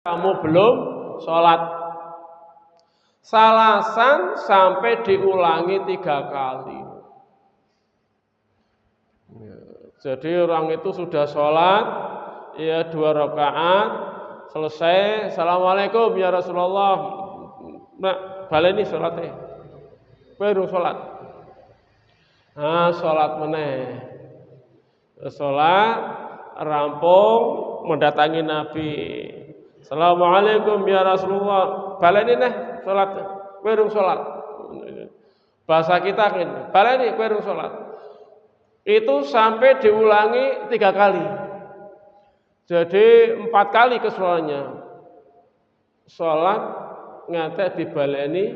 kamu belum sholat. Salasan sampai diulangi 3 kali. Jadi orang itu sudah sholat, ya 2 rakaat, selesai, assalamualaikum ya Rasulullah, nak baleni sholatnya, baru sholat. Nah, sholat meneh, sholat, rampung, mendatangi Nabi. Assalamualaikum ya Rasulullah, baleni neh sholat, baru sholat. Bahasa kita kan, baleni baru sholat. Itu sampai diulangi 3 kali. Jadi 4 kali keseluruhannya. Sholat ngate dibaleni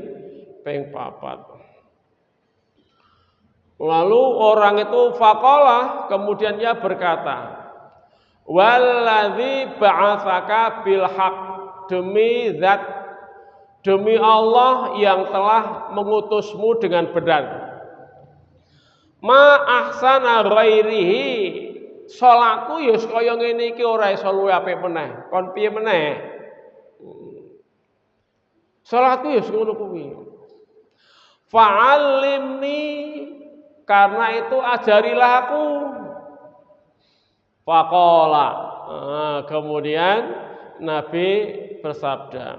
ping 4. Lalu orang itu faqala, kemudian dia berkata, walladzi ba'atsaka bil haq, demi zat, demi Allah yang telah mengutusmu dengan benar. Ma ahsana ghairihi, salatku ya kaya ngene iki ora iso luwih apik meneh. Kon piye meneh? Salatku ya ngono kuwi. Fa'allimni, karena itu ajarilah aku. Faqala, kemudian Nabi bersabda,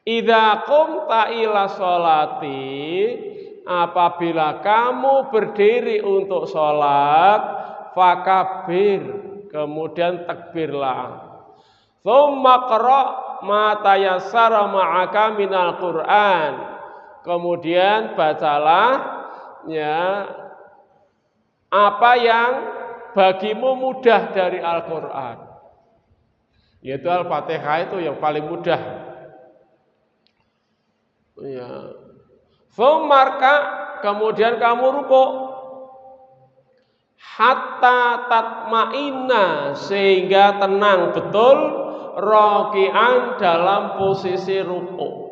idza qumta ila sholati, apabila kamu berdiri untuk sholat, fakabir, kemudian takbirlah. Tsumma qra ma tayassara ma'aka minal Qur'an, kemudian bacalah ya apa yang bagimu mudah dari Al-Qur'an. Yaitu Al-Fatihah itu yang paling mudah. Ya. Fumarka, kemudian kamu rukuk, hatta tatma'inna, sehingga tenang betul, roki'an, dalam posisi rukuk.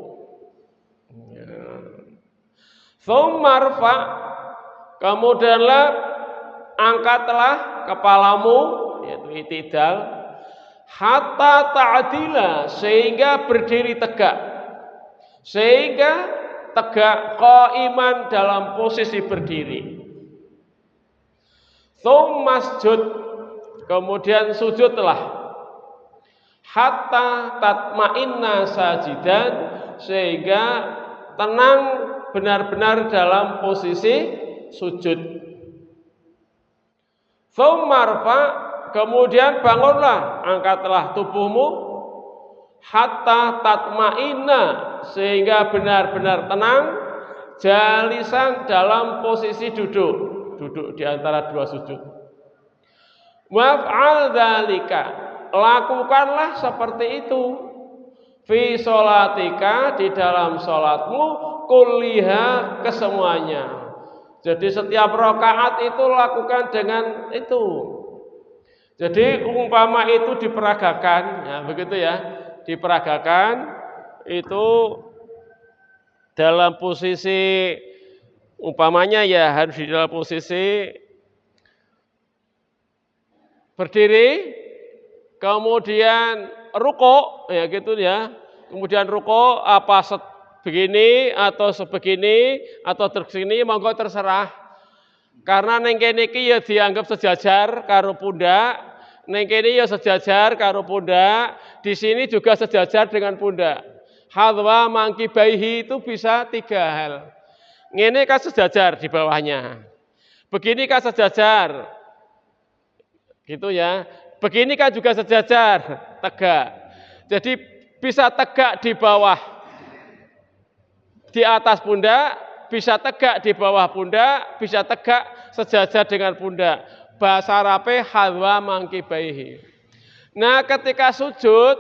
Fumarfa, kemudianlah angkatlah kepalamu, yaitu i'tidal, hatta ta'dila, sehingga berdiri tegak, sehingga tegak qaiman, dalam posisi berdiri. Tsummasjud, kemudian sujudlah, hatta tatma'inna sajidan, sehingga tenang benar-benar dalam posisi sujud. Tsummarfa, kemudian bangunlah, angkatlah tubuhmu, hatta tatma'inna, sehingga benar-benar tenang, jalisan, dalam posisi duduk, duduk di antara 2 sujud. Waf'al dzalika, lakukanlah seperti itu, fi sholatika, di dalam sholatmu, kulliha, kesemuanya. Jadi setiap rakaat itu lakukan dengan itu. Jadi umpama itu diperagakan, ya begitu ya, diperagakan itu dalam posisi umpamanya ya harus di dalam posisi berdiri, kemudian rukuk, ya gitu ya, kemudian rukuk apa begini atau sebegini atau tersini, monggo terserah. Karena neng kene iki ya dianggap sejajar karo pundak, neng kene ya sejajar karo pundak, di sini juga sejajar dengan pundak. Hadwa mangkibaihi itu bisa 3 hal. Ngene kan sejajar di bawahnya. Begini kan sejajar. Gitu ya. Begini kan juga sejajar, tegak. Jadi bisa tegak di bawah, di atas pundak, bisa tegak di bawah pundak, bisa tegak sejajar dengan pundak. Bahasa Arabnya hadwa mangkibaihi. Nah, ketika sujud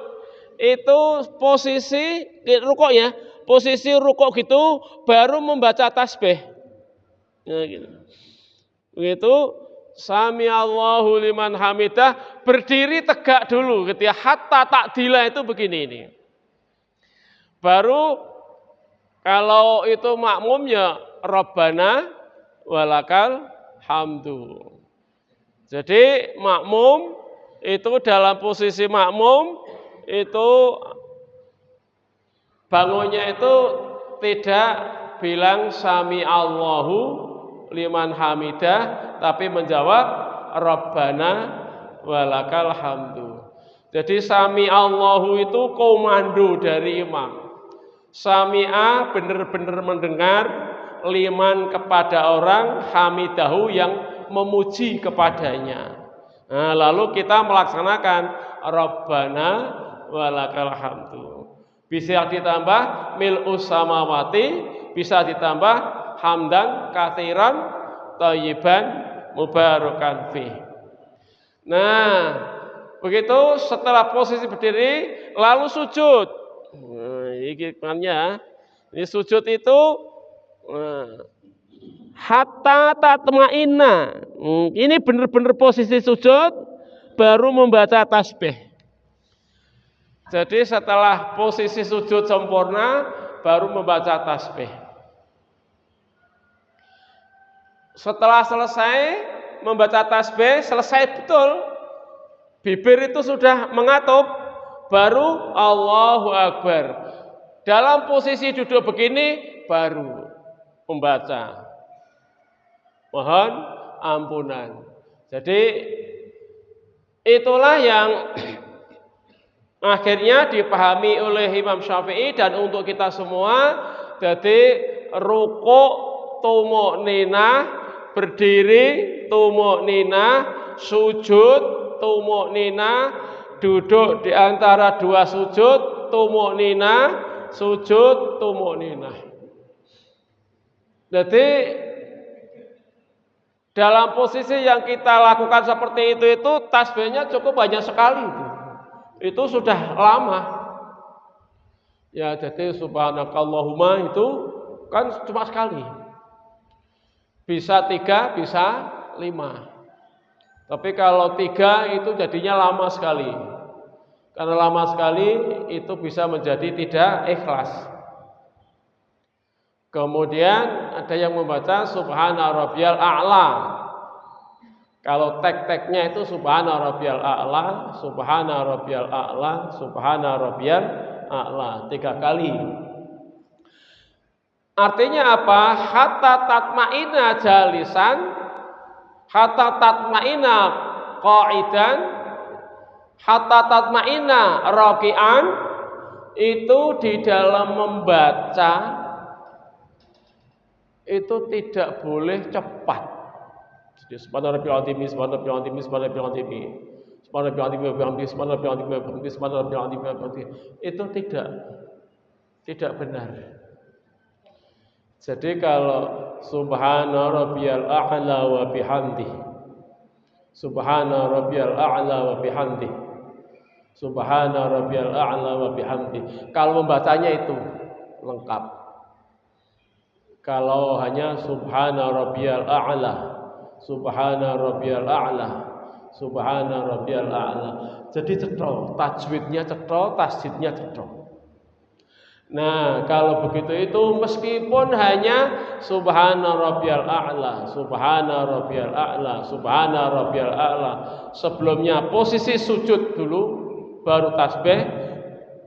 itu posisi rukuk ya, posisi rukuk gitu baru membaca tasbih. Nah, gitu. Begitu sami Allahu liman hamidah, berdiri tegak dulu gitu ya, hatta ta'dila itu begini ini. Baru kalau itu makmumnya Rabbana walakal hamdu. Jadi makmum itu dalam posisi makmum itu bangunnya itu tidak bilang sami Allahu liman hamidah, tapi menjawab Rabbana walakal hamdu. Jadi sami Allahu itu komando dari imam. Sami'a benar-benar mendengar, liman kepada orang, hamidahu yang memuji kepadanya. Nah, lalu kita melaksanakan Rabbana walakal hamdu. Bisa ditambah mil'us samawati, bisa ditambah hamdan katsiran thayyiban mubarakan fi. Nah, begitu setelah posisi berdiri lalu sujud. Nah, ini sujud itu hatta tatma'inna. Ini benar-benar posisi sujud baru membaca tasbih. Jadi setelah posisi sujud sempurna baru membaca tasbih. Setelah selesai membaca tasbih, selesai betul, bibir itu sudah mengatup, baru Allahu Akbar. Dalam posisi duduk begini baru membaca mohon ampunan. Jadi itulah yang akhirnya dipahami oleh Imam Syafi'i dan untuk kita semua. Jadi rukuk tumuk ninah, berdiri tumuk ninah, sujud tumuk ninah, duduk di antara dua sujud tumuk ninah, sujud tumuk ninah. Jadi dalam posisi yang kita lakukan seperti itu tasbihnya cukup banyak sekali itu. Itu sudah lama. Ya, jadi subhanakallahumma itu kan cuma sekali. Bisa 3, bisa 5. Tapi kalau 3 itu jadinya lama sekali. Karena lama sekali itu bisa menjadi tidak ikhlas. Kemudian ada yang membaca subhana rabbiyal a'la. Kalau tek-teknya itu subhana rabbiyal a'la, subhana rabbiyal a'la, subhana rabbiyal a'la 3 kali. Artinya apa? Hatta tatma'ina jalisan, hatta tatma'ina qa'idan, hatta tatma'ina raki'an. Itu di dalam membaca itu tidak boleh cepat. Subhanallah bihamdihi, subhanallah bihamdihi, subhanallah bihamdihi, subhanallah bihamdihi, subhanallah bihamdihi, subhanallah bihamdihi. Itu tidak benar. Jadi kalau subhana rabbiyal a'la wa bihamdihi, subhana rabbiyal a'la wa bihamdihi, subhana rabbiyal a'la wa bihamdihi, kalau membacanya itu lengkap. Kalau hanya subhana rabbiyal a'la, subhana rabbiyal a'la, subhana rabbiyal a'la, jadi cetha, tajwidnya cetha, tasdidnya cetha. Nah, kalau begitu itu meskipun hanya subhana rabbiyal a'la, subhana rabbiyal a'la, subhana rabbiyal a'la, sebelumnya posisi sujud dulu baru tasbih,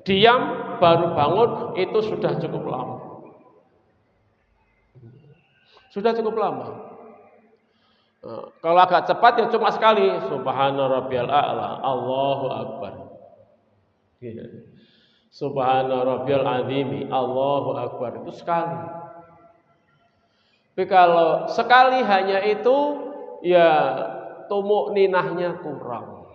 diam baru bangun, itu sudah cukup lama. Sudah cukup lama. Kalau agak cepat ya cuma sekali subhana rabbiyal a'la, Allahu akbar. Subhana rabbiyal azimi, Allahu akbar, itu sekali. Tapi kalau sekali hanya itu ya tumuk ninahnya kurang.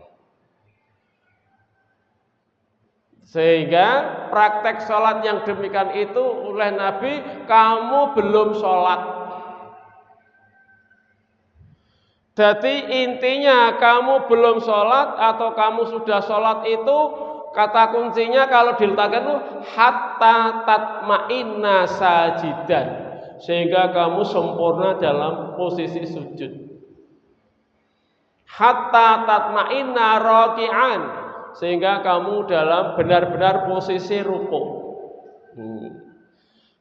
Sehingga praktek sholat yang demikian itu oleh Nabi, kamu belum sholat. Jadi intinya kamu belum sholat atau kamu sudah sholat itu kata kuncinya kalau diletakkan itu hatta tatma'inna sajidan, sehingga kamu sempurna dalam posisi sujud. Hatta tatma'inna raki'an, sehingga kamu dalam benar-benar posisi rukuk.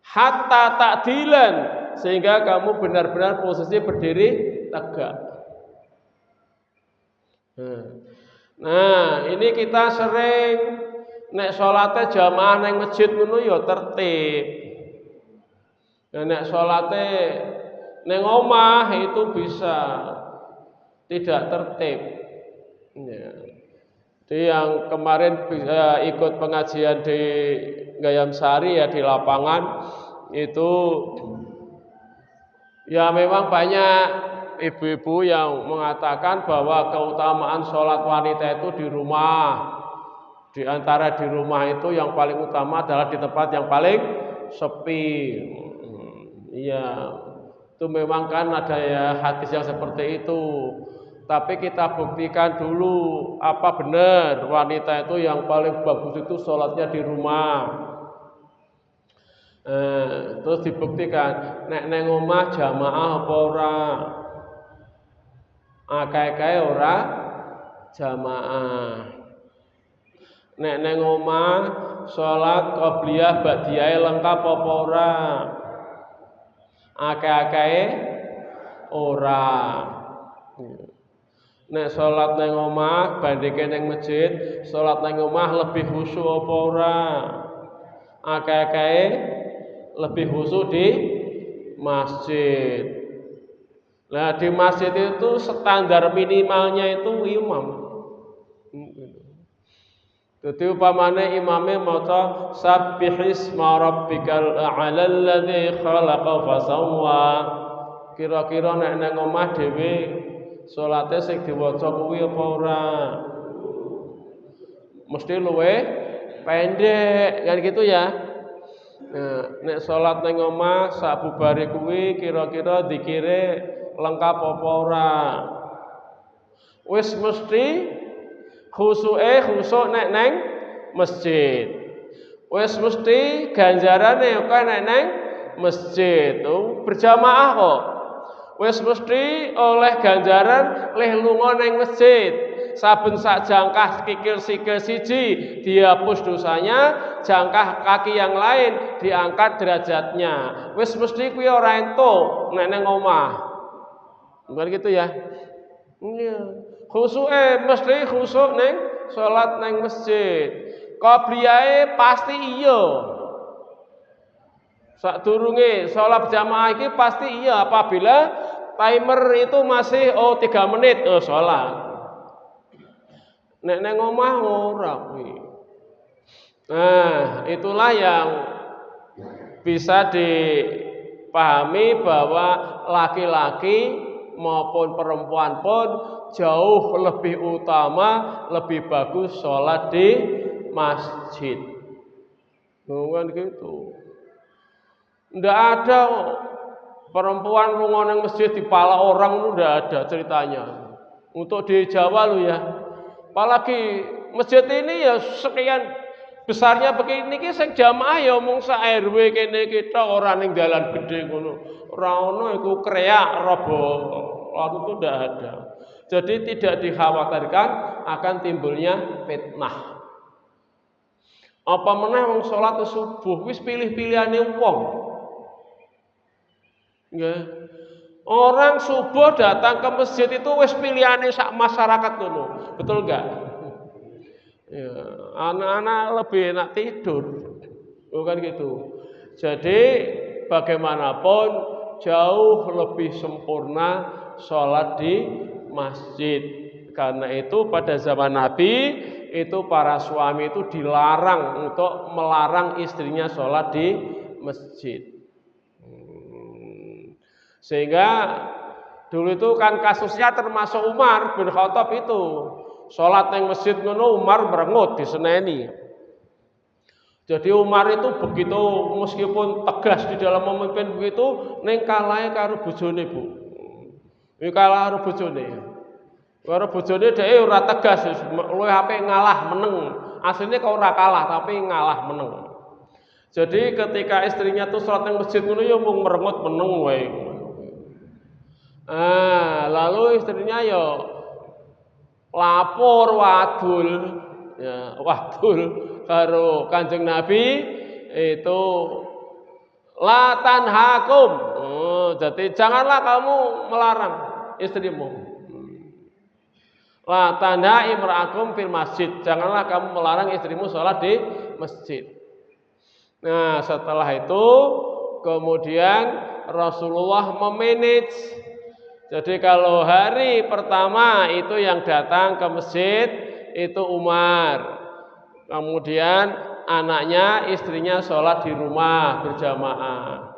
Hatta ta'dilan, sehingga kamu benar-benar posisi berdiri tegak. Nah, ini kita sering nek salate jamaah nang masjid ngono ya tertib. Nek salate nang omah itu bisa tidak tertib. Ya. Jadi yang kemarin bisa ikut pengajian di Gayam Sari ya di lapangan itu ya memang banyak ibu-ibu yang mengatakan bahwa keutamaan sholat wanita itu di rumah. Di antara di rumah itu yang paling utama adalah di tempat yang paling sepi. Iya, itu memang kan ada ya hadis yang seperti itu. Tapi kita buktikan dulu apa benar wanita itu yang paling bagus itu sholatnya di rumah. Terus dibuktikan nek neng omah jamaah apa ora? Akeh-akeh ora jamaah. Nek neng omah sholat qobliyah ba'diyah lengkap apa ora? Akeh-akeh ora. Nek sholat neng omah bandingke neng masjid, sholat neng omah lebih khusyuk apa ora? Akeh-akeh lebih khusyuk di masjid. Nah di masjid itu standar minimalnya itu imam. Jadi upamane imame maca sabbihisma rabbikal a'la alladzi khalaqa fasawwa. Kira-kira nek nang omah dhewe salate sing diwaca kuwi apa ora? Mesti luwe pendek kan gitu ya. Nah, nek salat nang omah sabubare kuwi kira-kira dikire lengkap apa ora? Wis mesti khusuk nek nang masjid. Wis mesti ganjarane kok nek nang masjid. Berjamaah kok. Wis mesti oleh ganjaran leh lunga nang masjid. Saben sak jangkah kikil sikil siji dihapus dosanya, jangkah kaki yang lain diangkat derajatnya. Wis mesti kuwi ora entuk nek nang omah. Bukan gitu ya. Iya. Khusuke mesti khusuk ning salat nang masjid. Qobliyahe pasti iya. Sadurunge salat jamaah iki pasti iya apabila timer itu masih 3 menit salat. Nek nang omah ora kuwi. Nah, itulah yang bisa dipahami bahwa laki-laki maupun perempuan pun jauh lebih utama, lebih bagus sholat di masjid. Bukan gitu. Ndak ada perempuan lunga nang masjid dipala orang itu ndak ada ceritanya. Untuk di Jawa lo ya. Apalagi masjid ini ya sekian besarnya begini ki sing jamaah ya mung sak RW kene kita ora ning dalan gedhe ngono. Ora ono iku kreak robo. Lalu itu ndak ada. Jadi tidak dikhawatirkan akan timbulnya fitnah. Apa meneh wong salat subuh wis pilih-pilihane wong. Nggih. Orang subuh datang ke masjid itu wis pilihane sak masyarakat ngono. Betul enggak? Ya, anak-anak lebih enak tidur. Bukan gitu. Jadi bagaimanapun jauh lebih sempurna sholat di masjid. Karena itu pada zaman Nabi itu para suami itu dilarang untuk melarang istrinya sholat di masjid. Sehingga dulu itu kan kasusnya termasuk Umar bin Khattab itu sholat nang masjid ngono Umar merengut diseneni. Jadi Umar itu begitu meskipun tegas di dalam memimpin begitu ning kalahe karo bojone Bu. Iki kalah karo bojone. Karo bojone dhek ora tegas luwih apik ngalah meneng. Asline kok ora kalah tapi ngalah meneng. Jadi ketika istrinya tuh sholat nang masjid ngono ya mung merengut meneng wae. Lalu istrinya ya lapor wadul karo Kanjeng Nabi itu la tanhakum. Jadi janganlah kamu melarang istrimu. La tanha imra'akum fil masjid. Janganlah kamu melarang istrimu sholat di masjid. Nah, setelah itu kemudian Rasulullah memanage. Jadi kalau hari pertama itu yang datang ke masjid itu Umar. Kemudian anaknya, istrinya sholat di rumah berjamaah.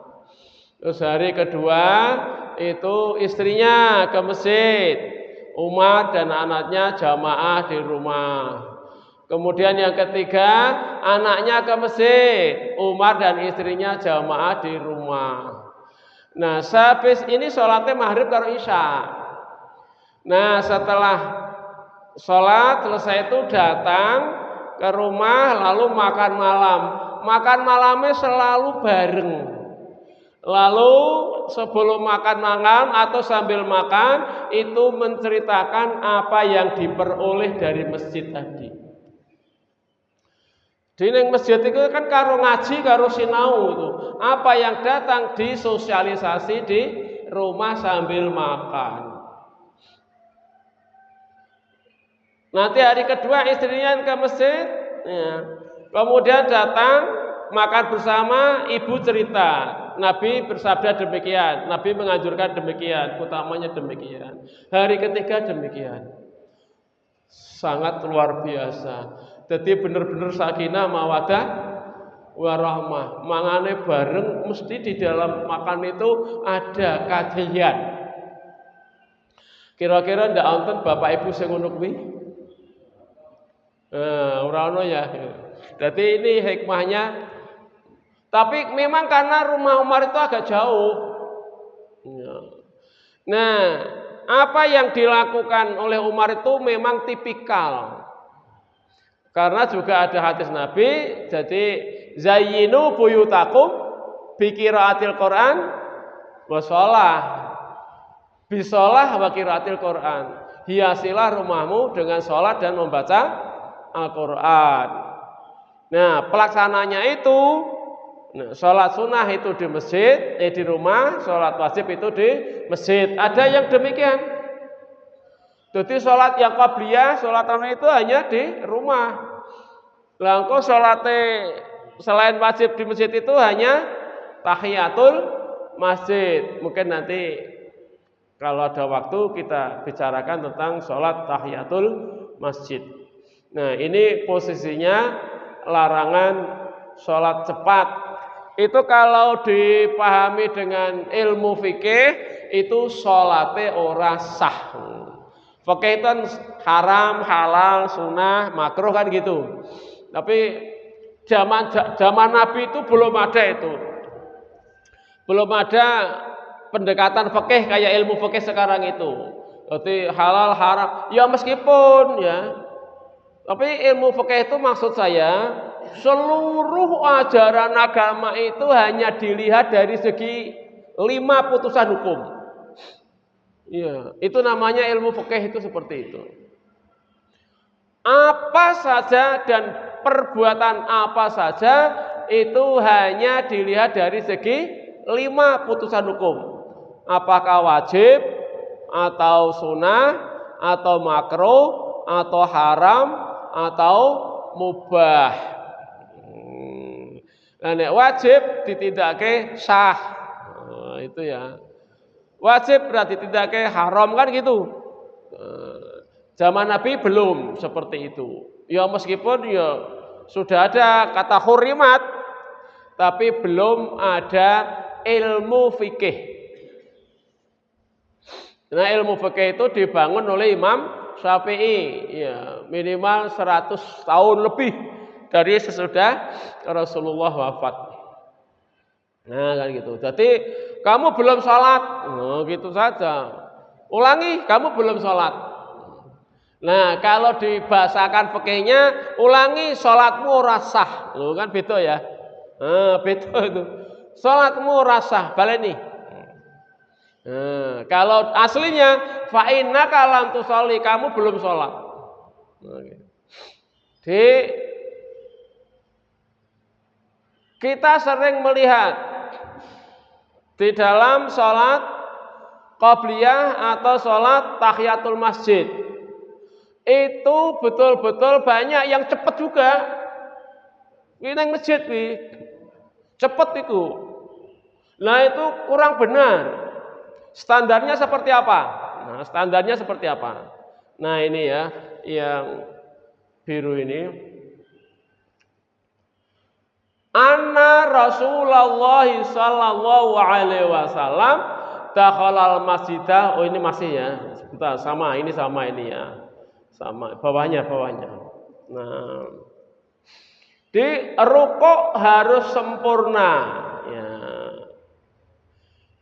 Terus hari kedua itu istrinya ke masjid, Umar dan anaknya jamaah di rumah. Kemudian yang ketiga, anaknya ke masjid, Umar dan istrinya jamaah di rumah. Nah, habis ini sholatnya maghrib karo isya. Nah, setelah sholat selesai itu datang ke rumah lalu makan malam. Makan malamnya selalu bareng. Lalu sebelum makan malam atau sambil makan itu menceritakan apa yang diperoleh dari masjid tadi. Di masjid itu kan karo ngaji, karo sinau itu. Apa yang datang disosialisasi di rumah sambil makan. Nanti hari kedua istrinya ke masjid, ya. Kemudian datang makan bersama, ibu cerita. Nabi bersabda demikian, Nabi menganjurkan demikian, utamanya demikian. Hari ketiga demikian. Sangat luar biasa. Jadi benar-benar sakinah mawadah warahmah. Mangane bareng mesti di dalam makan itu ada kajian. Kira-kira ndak wonten bapak ibu sing ngono kuwi? Ora ono ya. Jadi ini hikmahnya. Tapi memang karena rumah Umar itu agak jauh. Nah, apa yang dilakukan oleh Umar itu memang tipikal. Karena juga ada hadis Nabi, jadi zayyinu buyutakum bi qiraatil Quran wa shalah. Bi shalah wa qiraatil Quran. Hiasilah rumahmu dengan sholat dan membaca Al-Quran. Nah, pelaksananya itu sholat sunnah itu di masjid, di rumah, sholat wajib itu di masjid. Ada yang demikian. Jadi sholat yang qabliyah, sholat tarawih itu hanya di rumah. Lah engko sholatnya selain wajib di masjid itu hanya tahiyatul masjid. Mungkin nanti kalau ada waktu kita bicarakan tentang sholat tahiyatul masjid. Nah, ini posisinya larangan sholat cepat. Itu kalau dipahami dengan ilmu fikih itu sholatnya ora sah. Fikih itu haram, halal, sunnah, makruh kan gitu. Tapi zaman Nabi itu belum ada itu. Belum ada pendekatan fikih kayak ilmu fikih sekarang itu. Jadi halal, haram. Ya meskipun ya. Tapi ilmu fikih itu maksud saya seluruh ajaran agama itu hanya dilihat dari segi 5 putusan hukum. Iya, itu namanya ilmu fikih itu seperti itu. Apa saja dan perbuatan apa saja itu hanya dilihat dari segi 5 putusan hukum. Apakah wajib atau sunnah atau makruh atau haram atau mubah. Nah, nek wajib ditindakake sah. Nah, itu ya. Wajib berarti ditindakake haram kan gitu. Zaman Nabi belum seperti itu. Ya meskipun ya sudah ada kata hurimat, tapi belum ada ilmu fikih. Nah, ilmu fikih itu dibangun oleh Imam Syafi'i, ya minimal 100 tahun lebih dari sesudah Rasulullah wafat. Nah, kan gitu. Jadi kamu belum sholat, gitu saja. Ulangi, kamu belum sholat. Nah, kalau dibahasakan fikihnya, ulangi sholatmu ora sah. Loh, kan beda ya. Beda itu. Sholatmu ora sah, baleni. Kalau aslinya fa innaka lam tusolli, kamu belum sholat. Jadi kita sering melihat di dalam sholat qabliyah atau sholat tahiyatul masjid, itu betul-betul banyak yang cepat juga. Ini yang masjid nih, cepat itu. Nah itu kurang benar. Standarnya seperti apa? Nah standarnya seperti apa? Nah ini ya, yang biru ini. Anna Rasulullah sallallahu alaihi wasallam dakhalal masjidah. Oh ini masih ya. Sebentar, sama ini ya. Sama bawahnya. Nah, di rukuk harus sempurna ya.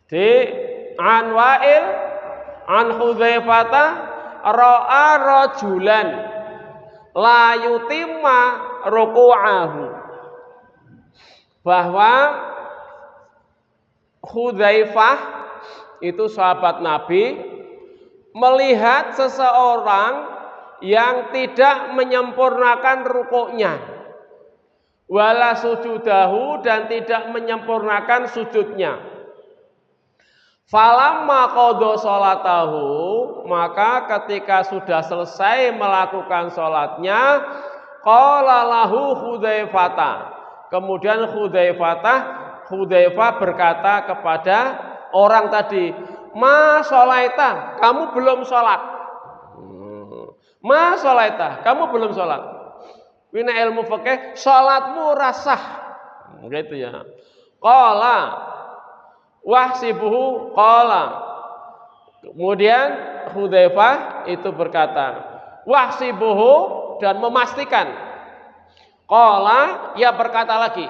Di an Wa'il an Hudzaifata ra'a rajulan la yutimma ruku'ahu, bahwa Hudzaifah itu sahabat Nabi melihat seseorang yang tidak menyempurnakan rukuknya, wala sujudahu, dan tidak menyempurnakan sujudnya. Falamma qada sholatahu, maka ketika sudah selesai melakukan sholatnya, qala lahu Hudzaifah, kemudian Hudzaifah berkata kepada orang tadi, ma sholaita, kamu belum sholat. Ma sholaita, kamu belum sholat. Wina ilmu fikih, sholatmu rasah, gitu ya. Qala wahsibuhu qala, kemudian Hudzaifah itu berkata wahsibuhu, dan memastikan. Qala, ia berkata lagi,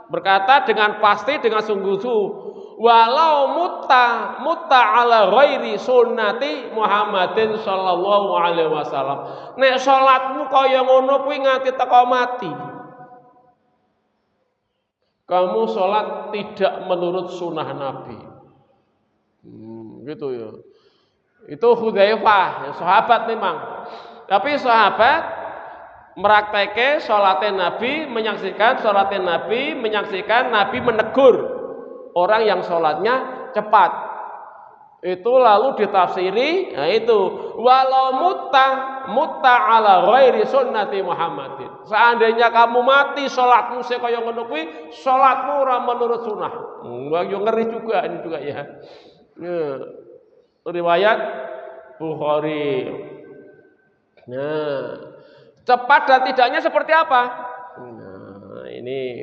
berkata dengan pasti, dengan sungguh-sungguh, walau mutta ala ghairi sunnati Muhammadin sallallahu alaihi wasallam, nek salatmu kaya ngono kuwi nganti teko mati, kamu sholat tidak menurut sunnah Nabi. Gitu ya. Itu Hudzaifah, ya, sahabat memang. Tapi sahabat merakteke sholatnya Nabi, menyaksikan sholatnya Nabi, menyaksikan Nabi menegur orang yang sholatnya cepat. Itu lalu ditafsiri, nah itu walau mutta ala ghairi sunnati Muhammadin. Seandainya kamu mati sholatmu sekaya ngono kuwi, sholatmu ora menurut sunnah. Yo ngeri juga ini juga ya. Riwayat Bukhari. Nah, cepat dan tidaknya seperti apa? Nah, ini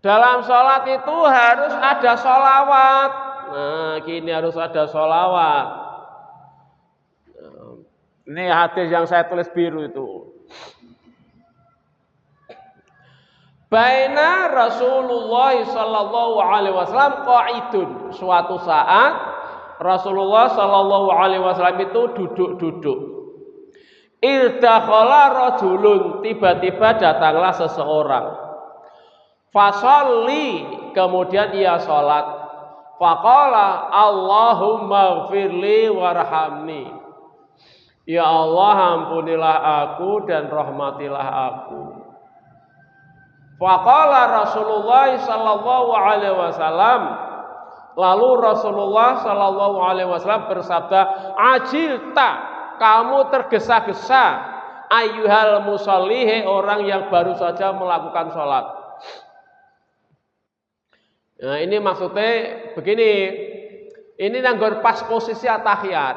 dalam sholat itu harus ada sholawat. Nah, kini harus ada sholawat. Ini hadis yang saya tulis biru itu. Baina Rasulullah sallallahu alaihi wasallam qa'idun. Suatu saat Rasulullah sallallahu alaihi wasallam itu duduk-duduk. Irdakhala rajulun, tiba-tiba datanglah seseorang. Fasolli, kemudian ia sholat. Faqala Allahumma gfirli warhamni, ya Allah ampunilah aku dan rahmatilah aku. Faqala Rasulullah sallallahu alaihi wasallam, lalu Rasulullah sallallahu alaihi wasallam bersabda, ajilta, kamu tergesa-gesa, ayyuhal musalli, orang yang baru saja melakukan sholat. Nah ini maksudnya begini, ini nanggur pas posisi atahiyat.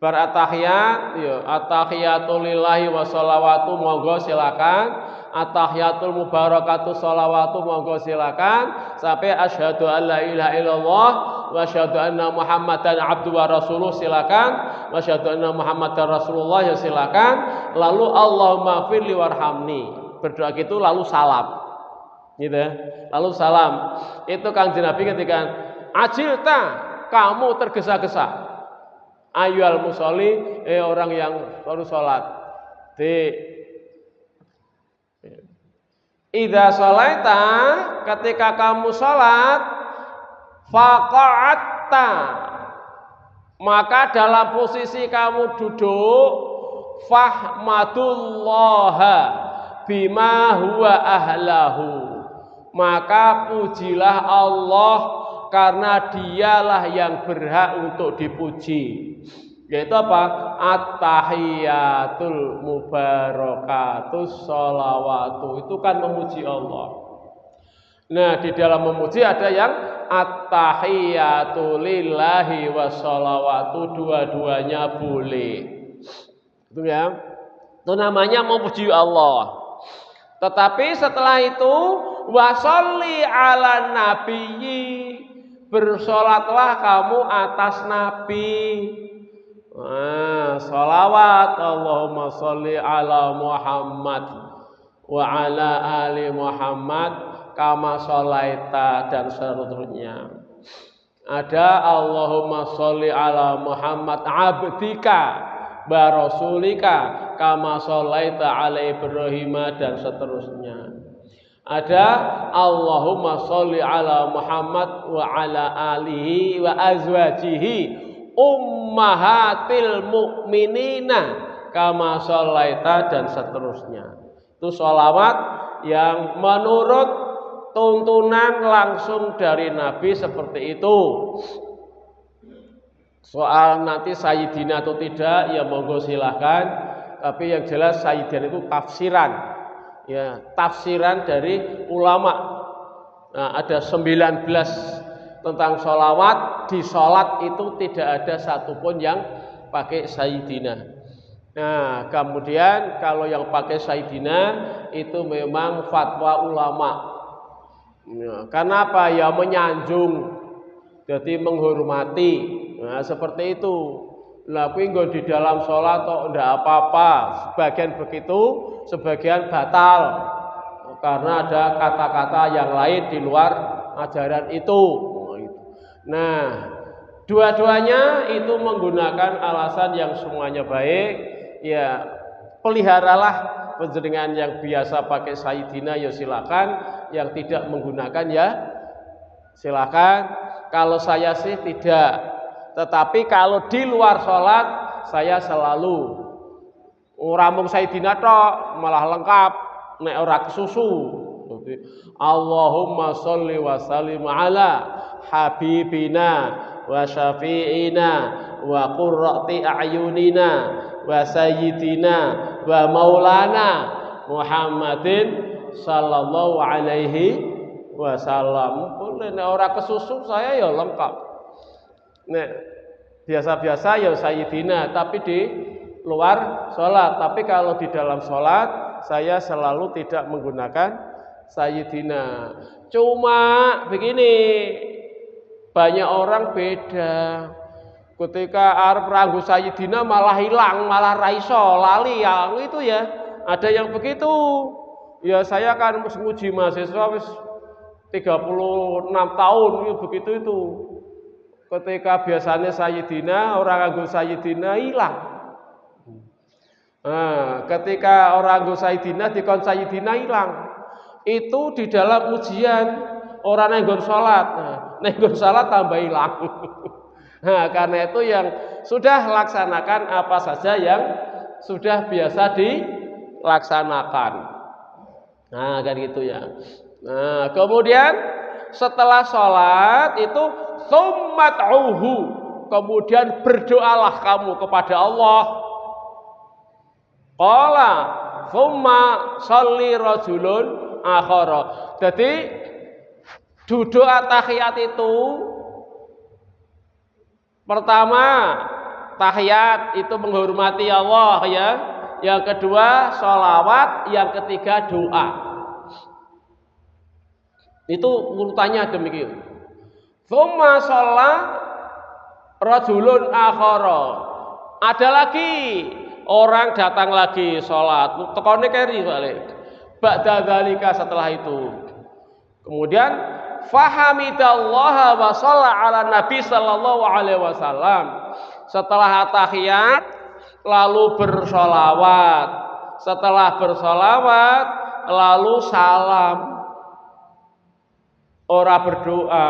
Beratahiyat, ya, atahiyatu lillahi wa sholawatu, monggo silakan. Atahiyatul mubarakatu sholawatu, monggo silakan. Sampai asyhadu an la ilaha illallah wa asyhadu anna muhammadan abdu wa rasuluh, silakan. Wa asyhadu anna muhammadan rasulullah, ya silakan. Lalu Allahumma firli warhamni, berdoa gitu lalu salam. Gitu ya. Lalu salam. Itu Kanjeng Nabi ketika ajilta, kamu tergesa-gesa, ayyuhal musolli, orang yang baru sholat. Idza sholaita, ketika kamu sholat, faqa'atta, maka dalam posisi kamu duduk, fahmadullaha bima huwa ahlahu, maka pujilah Allah karena dialah yang berhak untuk dipuji. Yaitu apa? At-tahiyatul mubarakatus sholawatu. Itu kan memuji Allah. Nah, di dalam memuji ada yang at-tahiyatu lillahi washolawatu, dua-duanya boleh. Itu ya. Itu namanya memuji Allah. Tetapi setelah itu wasolli ala nabiyyi, bersolatlah kamu atas nabi. Sholawat Allahumma sholli ala Muhammad wa ala ali Muhammad kama sholaita, dan seterusnya. Ada Allahumma sholli ala Muhammad abdika wa rasulika kama sholaita ala Ibrahim, dan seterusnya. Ada Allahumma sholli ala Muhammad wa ala alihi wa azwajihi ummahatil mu'minina kama sholaita, dan seterusnya. Itu sholawat yang menurut tuntunan langsung dari Nabi seperti itu. Soal nanti sayyidina atau tidak, ya monggo silahkan. Tapi yang jelas sayyidina itu tafsiran, ya tafsiran dari ulama. Nah, ada 19 tentang sholawat. Di sholat itu tidak ada satupun yang pakai sayyidina. Nah, kemudian kalau yang pakai sayyidina itu memang fatwa ulama. Ya, kenapa? Ya menyanjung, jadi menghormati. Nah, seperti itu. Lah kuwi nggo di dalam sholat kok ndak apa-apa. Sebagian begitu, sebagian batal. Karena ada kata-kata yang lain di luar ajaran itu. Nah, dua-duanya itu menggunakan alasan yang semuanya baik. Ya, peliharalah panjenengan yang biasa pakai sayyidina ya silakan, yang tidak menggunakan ya silakan. Kalau saya sih tidak. Tetapi kalau di luar sholat saya selalu ngramung sayyidina tok, malah lengkap nek ora kesusu. Allahumma sholli wa sallim ala habibina wa syafi'ina wa qurrati a'yunina wa sayyidina wa maulana Muhammadin sallallahu alaihi wasallam. Nek ora kesusu saya ya lengkap. Nek biasa-biasa ya sayyidina, tapi di luar sholat. Tapi kalau di dalam sholat saya selalu tidak menggunakan sayyidina. Cuma begini, banyak orang beda. Ketika arep ranggo sayyidina malah hilang, malah raiso, lali ya itu ya. Ada yang begitu. Ya saya kan nguji mahasiswa wis 36 tahun ya begitu itu. Ketika biasanya sayyidina, orang nganggo sayyidina hilang. Nah, ketika orang nganggo sayyidina dikon sayyidina hilang. Itu di dalam ujian orang nganggo salat. Nah, nganggo salat tambah hilang. Nah, karena itu yang sudah laksanakan apa saja yang sudah biasa dilaksanakan. Nah, kan gitu ya. Nah, kemudian setelah sholat itu tsummat'uhu, kemudian berdoalah kamu kepada Allah. Qala tsumma sholli rajulun akhara. Jadi duduk tahiyat itu pertama tahiyat itu menghormati Allah ya. Yang kedua sholawat, yang ketiga doa. Itu urutannya demikian. Tsumma shalla rajulun akhara. Ada lagi orang datang lagi sholat. Tekone keri balik. Ba'da dzalika, setelah itu. Kemudian fahamidallaha wa shalla ala nabi sallallahu alaihi wasallam. Setelah tahiyat lalu bersolawat. Setelah bersolawat lalu salam. Ora berdoa.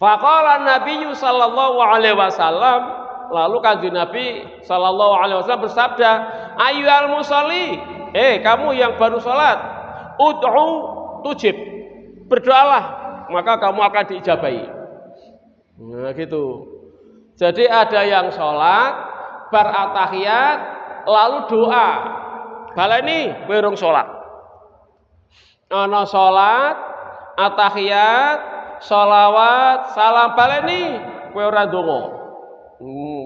Faqala Nabi sallallahu alaihi wasallam, lalu kanjeng Nabi sallallahu alaihi wasallam bersabda, ayyuhal musolli, kamu yang baru salat, ud'u tujib, berdoalah maka kamu akan diijabahi. Nah gitu. Jadi ada yang sholat bar atahiyat lalu doa. Baleni kowe urung sholat. Ana sholat atahiyat sholawat salam baleni kowe ora ndonga.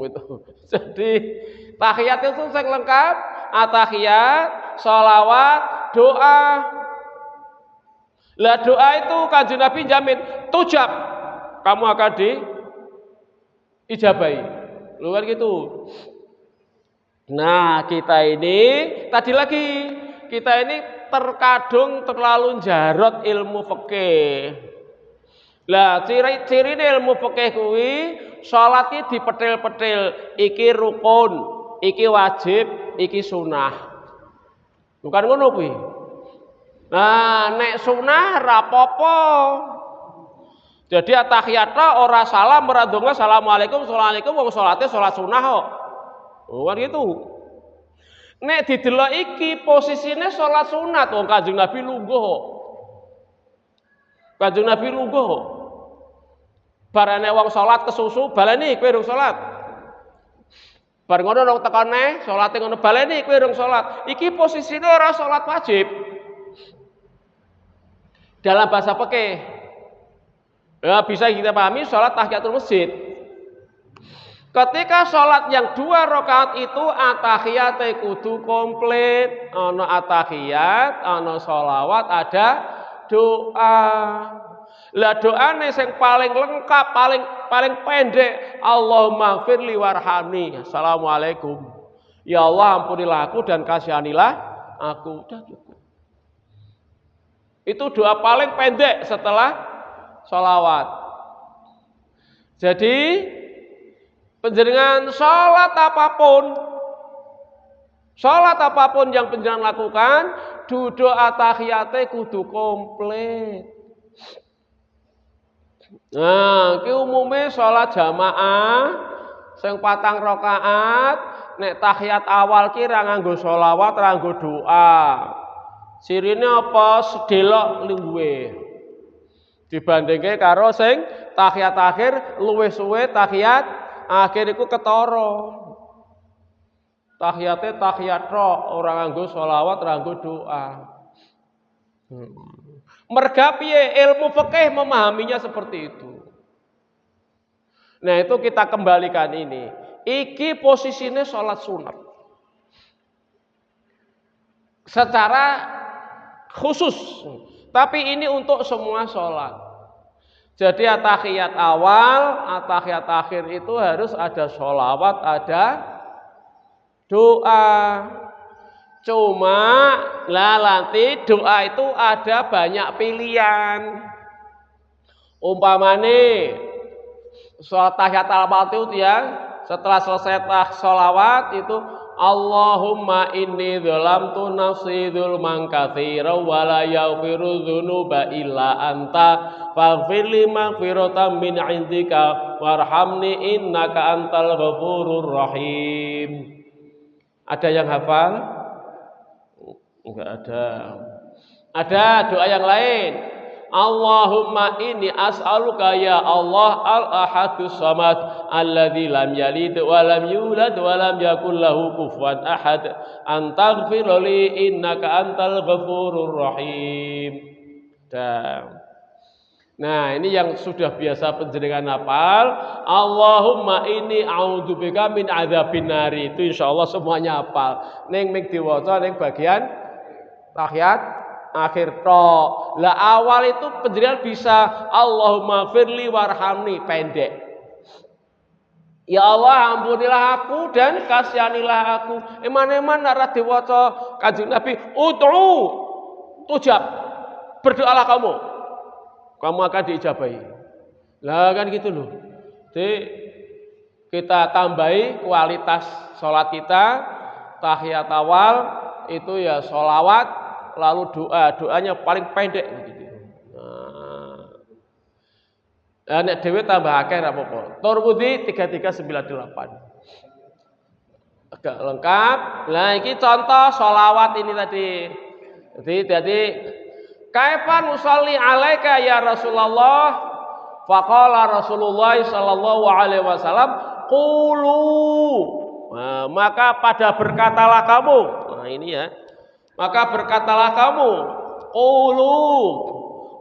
Gitu. Jadi tahiyat itu sing lengkap, atahiyat, sholawat, doa. Lah doa itu Kanjeng Nabi jamin tujab, kamu akan diijabahi. Lu kan gitu. Nah, kita ini tadi lagi kita ini terkadung terlalu jarot ilmu fikih. Lah ciri ilmu fikih kuwi salat iki dipetil-petil, iki rukun, iki wajib, iki sunah. Bukan ngono kuwi. Nah, nek sunah ra apa-apa. Jadi atahiyat ora salam, ora ndonga assalamualaikum, wong salate salat sunah kok. Oh, kan gitu. Nek didelok iki posisine salat sunat, wong Kanjeng Nabi lungguh. Kanjeng Nabi lungguh. Barane wong salat kesusu, baleni kowe urung salat. Bar ngono nang tekane, salate ngono baleni kowe urung salat. Iki posisine ora salat wajib. Dalam bahasa fikih. Ya bisa kita pahami salat tahiyatul masjid. Ketika sholat yang 2 rakaat itu atahiyate kudu komplit, ana atahiyat, ana sholawat, ada doa. Lah doane sing paling lengkap, paling pendek, Allahumma firli warhamni. Assalamualaikum. Ya Allah ampunilah aku dan kasihanilah aku. Udah cukup. Itu doa paling pendek setelah sholawat. Jadi panjenengan sholat apapun yang panjenengan lakukan, duduk atahiyate kudu komplit. Nah, ki umume sholat jamaah sing 4 rakaat, nek tahiyat awal ki ra nganggo sholawat, ra nganggo doa. Sirine apa? Sedelok luwih. Dibandingke karo sing tahiyat akhir luwih suwe tahiyat akhir iku ketara. Tahiyate tahiyat tok, ora nganggo sholawat, ora nganggo doa. Merga piye ilmu fikih memahaminya seperti itu. Nah, itu kita kembalikan ini. Iki posisinya sholat sunat. Secara khusus. Tapi ini untuk semua sholat. Jadi atahiyat awal, atahiyat akhir itu harus ada sholawat, ada doa. Cuma nanti doa itu ada banyak pilihan. Umpamane sholat tahiyat awal itu ya, setelah selesai sholawat itu Allahumma inni dzalamtu nafsi dzulman katsiran wa la yaghfiru dzunuba illa anta faghfir li maghfiratan min 'indika warhamni innaka antal ghafurur rahim. Ada yang hafal? Enggak ada. Ada doa yang lain. Allahumma inni as'aluka ya Allah al-ahadus samad alladzi lam yalid wa lam yulad wa lam yakul lahu kufuwan ahad an taghfir li innaka antal ghafurur rahim. Nah, ini yang sudah biasa panjenengan hafal. Allahumma inni a'udzubika min adzabin nari. Itu insyaallah semuanya hafal. Ning diwaca ning bagian tahiyat akhir tok. Lah awal itu panjenengan bisa Allahumma firli warhamni pendek. Ya Allah ampunilah aku dan kasihanilah aku. Eman-eman ora diwaca Kanjeng Nabi, ud'u tujab. Berdoalah kamu. Kamu akan diijabahi. Lah kan gitu loh. Jadi kita tambahi kualitas sholat kita, tahiyat awal itu ya sholawat, lalu doanya paling pendek gitu. Nah, nek dhewe tambah akeh ra apa-apa. Tirmidzi 3398. Agak lengkap. Nah, ini contoh sholawat ini tadi. Jadi Kaifa nusalli alaika ya Rasulullah? Faqala Rasulullah sallallahu alaihi wasallam, qulu. Nah, maka pada berkatalah kamu. Nah, ini ya. Maka berkatalah kamu, qulu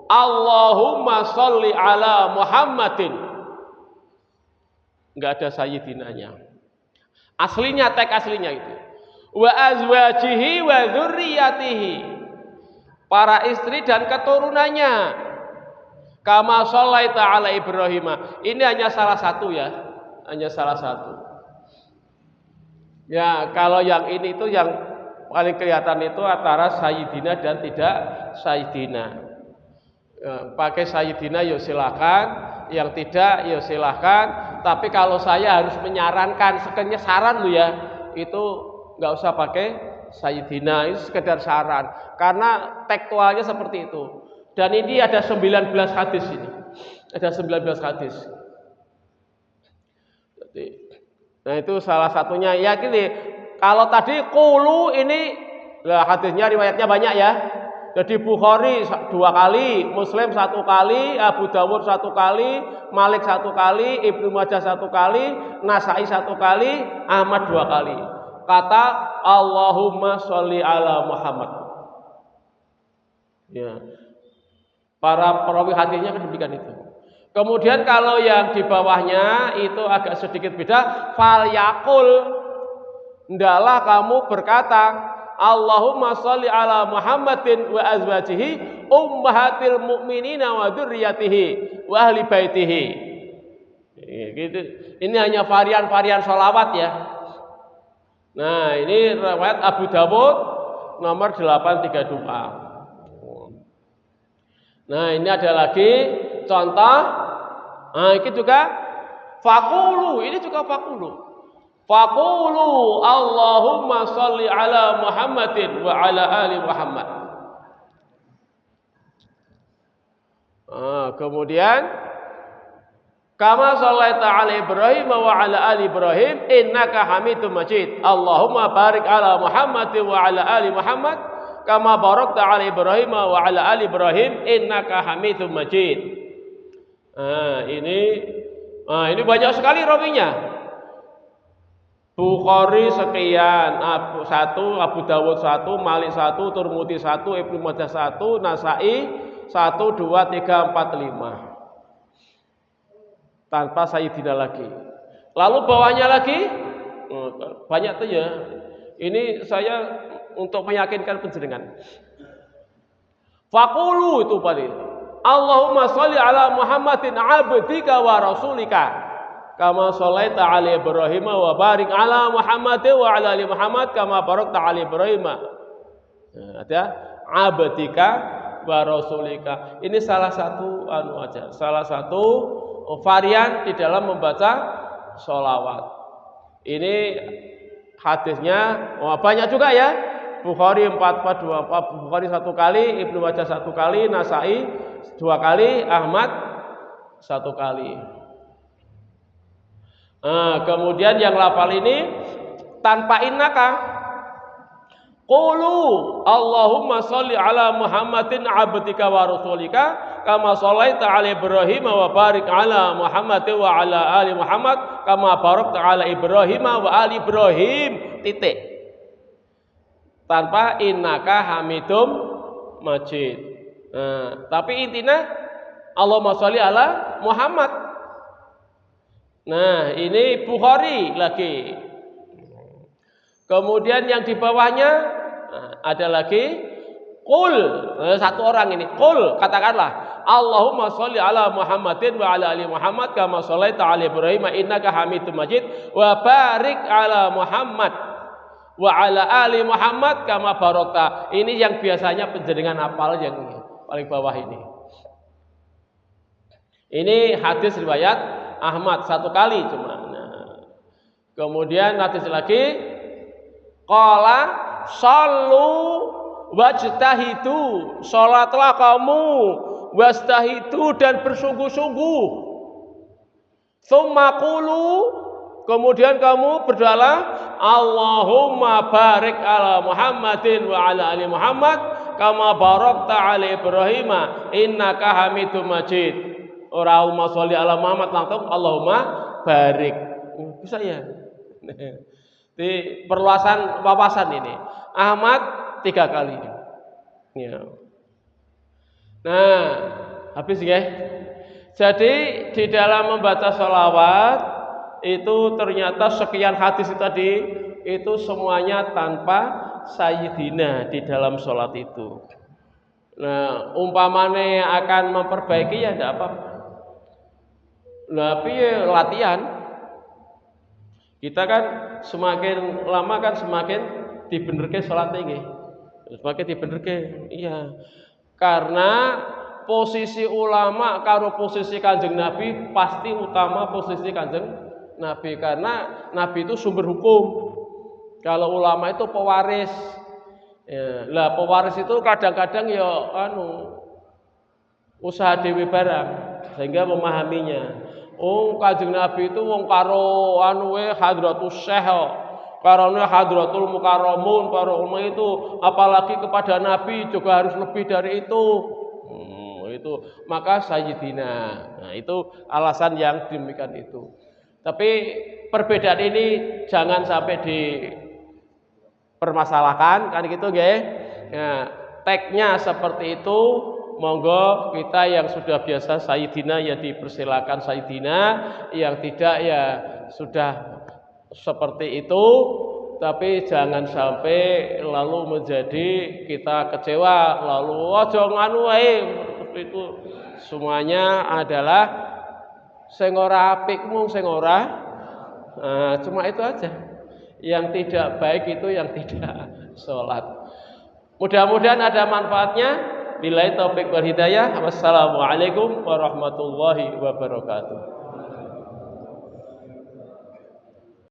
Allahumma sholli ala Muhammadin. Enggak ada sayyidinanya. Aslinya, teks aslinya itu. Wa azwajihi wa dzurriyyatihi. Para istri dan keturunannya. Kama shallaita ala Ibrahim. Ini hanya salah satu ya. Hanya salah satu. Ya, kalau yang ini itu yang paling kelihatan itu antara sayyidina dan tidak sayyidina. Ya, pakai sayyidina ya silakan, yang tidak ya silakan. Tapi kalau saya harus menyarankan, sekennya saran lu ya, itu nggak usah pakai sayyidina, itu sekedar saran. Karena tekstualnya seperti itu. Dan ini ada 19 hadis ini. Ada 19 hadis. Nah itu salah satunya. Ya gini, kalau tadi qulu ini hadisnya riwayatnya banyak ya. Jadi Bukhari 2 kali, Muslim 1 kali, Abu Dawud 1 kali, Malik 1 kali, Ibnu Majah 1 kali, Nasai 1 kali, Ahmad 2 kali. Kata Allahumma sholli ala Muhammad. Ya. Para perawi hadisnya demikian itu. Kemudian kalau yang di bawahnya itu agak sedikit beda. Falyaqul, hendaklah kamu berkata, Allahumma sholli ala Muhammadin wa azwajihi ummahatil mu'minina wa dzurriyyatihi wa ahli baitihi. Gitu. Ini hanya varian-varian sholawat ya. Nah ini riwayat Abu Dawud nomor 832. Nah ini ada lagi contoh. Nah ini juga faqulu, ini juga faqulu. Faqulu Allahumma sholli ala Muhammadin wa ala ali Muhammad. Kemudian kama shallaita ala Ibrahim wa ala ali Ibrahim innaka Hamidum Majid. Allahumma barik ala Muhammadin wa ala ali Muhammad kama barakta ala Ibrahim wa ala ali Ibrahim innaka Hamidum Majid. Ini banyak sekali rawinya. Bukhari sekian, Abu Dawud 1, Malik 1, Tirmidzi 1, Ibnu Majah 1, Nasai 1, 2, 3, 4, 5. Tanpa sayyidina lagi. Lalu bawahnya lagi banyak tuh ya. Ini saya untuk meyakinkan penjenengan. Faqulu itu tadi. Allahumma sholli ala Muhammadin abdika wa rasulika kama shallaita ala Ibrahim wa barik ala Muhammadin wa ala ali Muhammad kama barakta ala Ibrahim. Ada abdika wa rasulika. Ini salah satu salah satu varian di dalam membaca sholawat. Ini hadisnya banyak juga ya. Bukhari 4 Bukhari 1 kali, Ibnu Majah 1 kali, Nasai 2 kali, Ahmad 1 kali. Kemudian yang lafal ini tanpa innaka. Qulu Allahumma sholli ala Muhammadin abdika wa rasulika kama shallaita ala Ibrahim wa barik ala Muhammadin wa ala ali Muhammad kama barakta ala Ibrahim wa ali Ibrahim. Titik. Tanpa innaka Hamidum Majid. Tapi intinya Allahumma sholli ala Muhammad. Nah, ini Bukhari lagi. Kemudian yang di bawahnya ada lagi qul, satu orang ini. Qul, katakanlah Allahumma sholli ala Muhammadin wa ala ali Muhammad kama shallaita ala Ibrahim innaka Hamidum Majid wa barik ala Muhammad wa ala ali Muhammad kama barokta. Ini yang biasanya penjenengan hafal yang paling bawah ini. Ini hadis riwayat Ahmad 1 kali cuma. Kemudian hadis lagi qala sallu wajtahidu, salatlah kamu wastahidu dan bersungguh-sungguh. Tsumma qulu, kemudian kamu berdoalah Allahumma barik ala Muhammadin wa ala ali Muhammad kama barakta ala Ibrahim innaka Hamidum Majid. Ora Allahumma sholli ala Muhammad langsung Allahumma barik. Bisa ya? Di perluasan wawasan ini. Ahmad 3 kali. Ya. Nah, habis ya. Jadi di dalam membaca sholawat itu ternyata sekian hadis itu tadi itu semuanya tanpa sayyidina di dalam sholat itu. Nah, umpamane akan memperbaiki ya tidak apa-apa. Tapi latihan. Kita kan semakin lama kan semakin dibenerke sholat ini. Semakin dibenerke. Iya. Karena posisi ulama karo posisi Kanjeng Nabi pasti utama posisi Kanjeng Nabi karena Nabi itu sumber hukum. Kalau ulama itu pewaris. Ya, lah pewaris itu kadang-kadang ya usaha dewe barang sehingga memahaminya. Oh, Kanjeng Nabi itu wong karo Hadratus Syekh, karone Hadratul Mukarramun, karo itu apalagi kepada Nabi juga harus lebih dari itu. Itu maka sayyidina. Nah, itu alasan yang demikian itu. Tapi perbedaan ini jangan sampai dipermasalahkan kan gitu nggih. Nah, teksnya seperti itu. Monggo kita yang sudah biasa sayyidina ya dipersilakan sayyidina, yang tidak ya sudah seperti itu, tapi jangan sampai lalu menjadi kita kecewa lalu aja nganu wae itu semuanya adalah sing ora apik mung sing ora cuma itu aja. Yang tidak baik itu yang tidak sholat. Mudah-mudahan ada manfaatnya. Billahi taufiq wal hidayah. Wassalamualaikum warahmatullahi wabarakatuh.